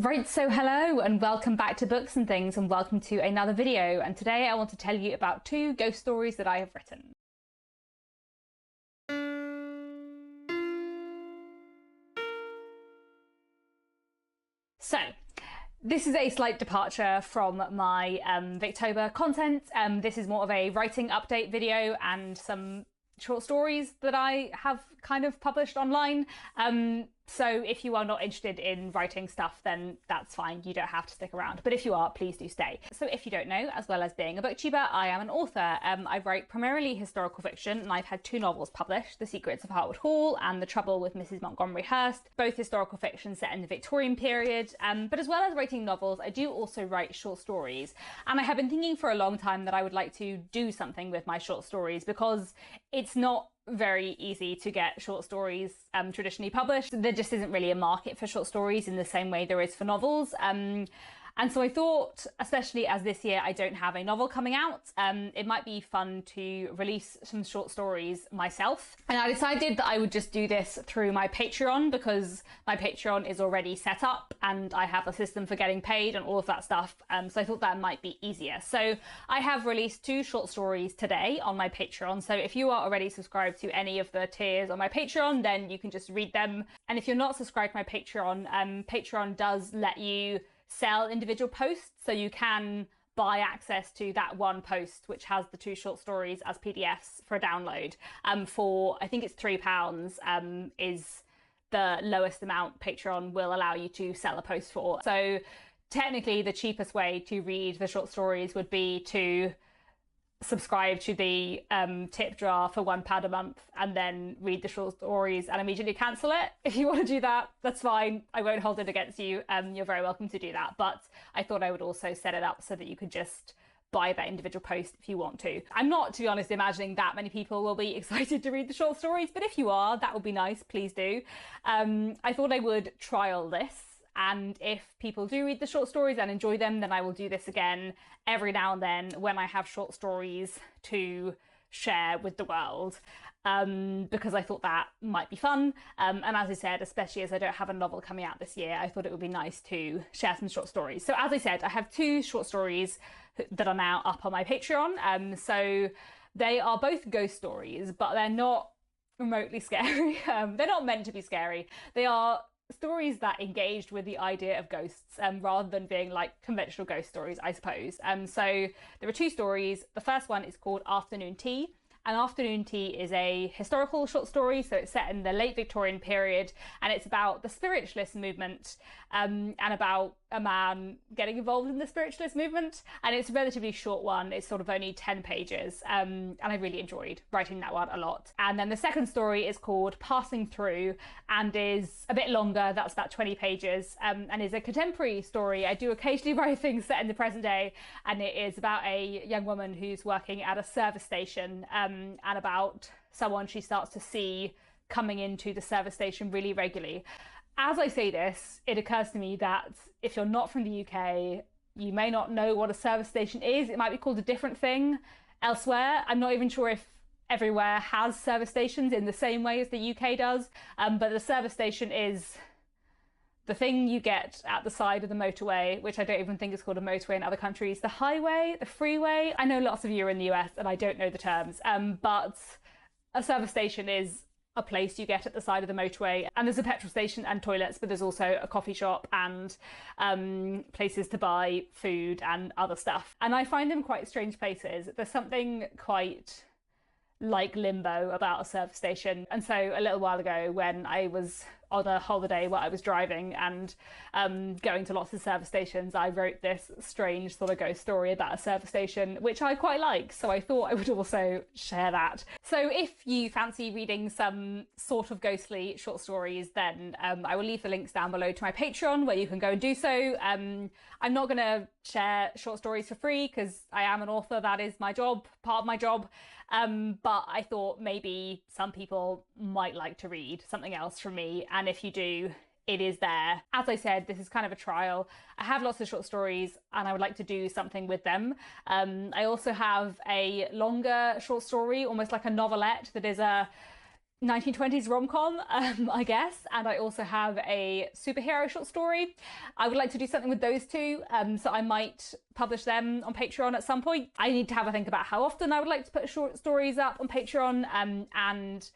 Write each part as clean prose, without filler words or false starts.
Right, so hello and welcome back to Books and Things, and welcome to another video. And today I want to tell you about two ghost stories that I have written. So, this is a slight departure from my Victober content. This is more of a writing update video and some short stories that I have kind of published online. So if you are not interested in writing stuff, then that's fine. You don't have to stick around. But if you are, please do stay. So if you don't know, as well as being a booktuber, I am an author. I write primarily historical fiction, and I've had two novels published, The Secrets of Hartwood Hall and The Trouble with Mrs. Montgomery Hearst, both historical fiction set in the Victorian period. But as well as writing novels, I do also write short stories. And I have been thinking for a long time that I would like to do something with my short stories, because it's not very easy to get short stories traditionally published. There just isn't really a market for short stories in the same way there is for novels. And so I thought, especially as this year I don't have a novel coming out, it might be fun to release some short stories myself. And I decided that I would just do this through my Patreon, because my Patreon is already set up and I have a system for getting paid and all of that stuff. So I thought that might be easier. So I have released two short stories today on my Patreon. So if you are already subscribed to any of the tiers on my Patreon, then you can just read them. And if you're not subscribed to my Patreon, Patreon does let you sell individual posts, so you can buy access to that one post which has the two short stories as PDFs for a download. For I think it's £3 is the lowest amount Patreon will allow you to sell a post for. So technically the cheapest way to read the short stories would be to subscribe to the tip jar for £1 a month and then read the short stories and immediately cancel it. If you want to do that, that's fine. I won't hold it against you. You're very welcome to do that. But I thought I would also set it up so that you could just buy that individual post if you want to. I'm not, to be honest, imagining that many people will be excited to read the short stories, but if you are, that would be nice. Please do. I thought I would trial this. And if people do read the short stories and enjoy them, then I will do this again every now and then when I have short stories to share with the world, because I thought that might be fun. And as I said, especially as I don't have a novel coming out this year, I thought it would be nice to share some short stories. So as I said, I have two short stories that are now up on my Patreon. So they are both ghost stories, but they're not remotely scary. They're not meant to be scary. They are stories that engaged with the idea of ghosts, rather than being like conventional ghost stories, I suppose. So there are two stories. The first one is called Afternoon Tea. And Afternoon Tea is a historical short story, so it's set in the late Victorian period, and it's about the spiritualist movement, and about a man getting involved in the spiritualist movement. And it's a relatively short one. It's sort of only 10 pages, and I really enjoyed writing that one a lot. And then the second story is called Passing Through and is a bit longer. That's about 20 pages, and is a contemporary story. I do occasionally write things set in the present day, and it is about a young woman who's working at a service station, and about someone she starts to see coming into the service station really regularly. As I say this, it occurs to me that if you're not from the UK, you may not know what a service station is. It might be called a different thing elsewhere. I'm not even sure if everywhere has service stations in the same way as the UK does, but the service station is the thing you get at the side of the motorway, which I don't even think is called a motorway in other countries. The highway, the freeway. I know lots of you are in the US and I don't know the terms, but a service station is a place you get at the side of the motorway. And there's a petrol station and toilets, but there's also a coffee shop and places to buy food and other stuff. And I find them quite strange places. There's something quite like limbo about a service station. And so a little while ago, when I was on a holiday where I was driving and going to lots of service stations, I wrote this strange sort of ghost story about a service station, which I quite like. So I thought I would also share that. So if you fancy reading some sort of ghostly short stories, then I will leave the links down below to my Patreon where you can go and do so. I'm not going to share short stories for free because I am an author. That is my job, part of my job. But I thought maybe some people might like to read something else from me. And if you do, it is there. As I said, this is kind of a trial. I have lots of short stories and I would like to do something with them. I also have a longer short story, almost like a novelette, that is a 1920s rom-com, I guess, and I also have a superhero short story. I would like to do something with those two, so I might publish them on Patreon at some point. I need to have a think about how often I would like to put short stories up on Patreon, and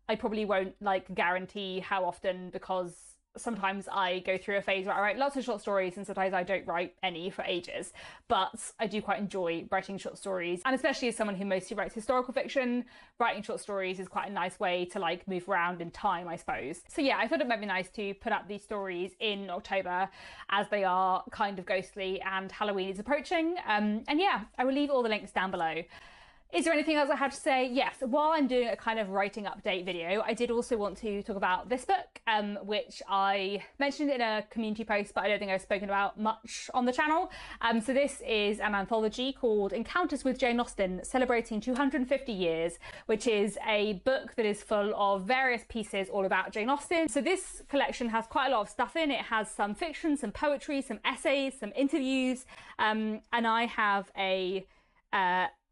I probably won't like guarantee how often, because sometimes I go through a phase where I write lots of short stories and sometimes I don't write any for ages. But I do quite enjoy writing short stories, and especially as someone who mostly writes historical fiction, writing short stories is quite a nice way to like move around in time, I suppose. So yeah, I thought it might be nice to put up these stories in October as they are kind of ghostly and Halloween is approaching. And yeah, I will leave all the links down below. Is there anything else I have to say? Yes, while I'm doing a kind of writing update video, I did also want to talk about this book, which I mentioned in a community post, but I don't think I've spoken about much on the channel. So this is an anthology called Encounters with Jane Austen, Celebrating 250 Years, which is a book that is full of various pieces all about Jane Austen. So this collection has quite a lot of stuff in. It has some fiction, some poetry, some essays, some interviews, and I have a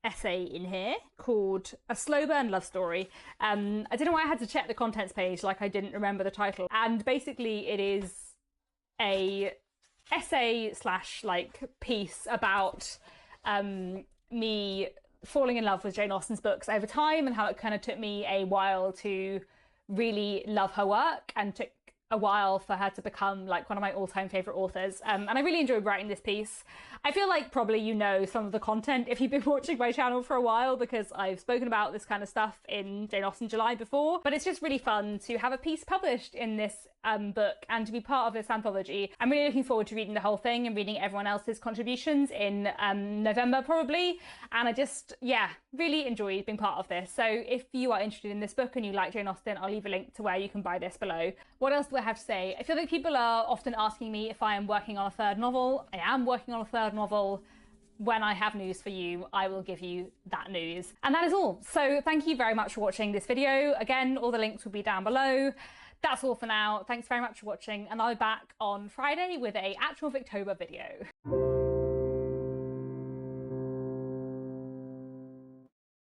essay in here called A Slow Burn Love Story. I don't know why I had to check the contents page, like I didn't remember the title. And basically it is a essay slash like piece about me falling in love with Jane Austen's books over time, and how it kind of took me a while to really love her work and took a while for her to become like one of my all-time favorite authors. And I really enjoyed writing this piece. I feel like probably you know some of the content if you've been watching my channel for a while, because I've spoken about this kind of stuff in Jane Austen July before, but it's just really fun to have a piece published in this book and to be part of this anthology. I'm really looking forward to reading the whole thing and reading everyone else's contributions in November probably, and I just, yeah, really enjoyed being part of this. So if you are interested in this book and you like Jane Austen, I'll leave a link to where you can buy this below. What else do I have to say? I feel like people are often asking me if I am working on a third novel. I am working on a third novel. When I have news for you, I will give you that news. And that is all. So thank you very much for watching this video. Again, all the links will be down below. That's all for now. Thanks very much for watching, and I'll be back on Friday with an actual Victober video.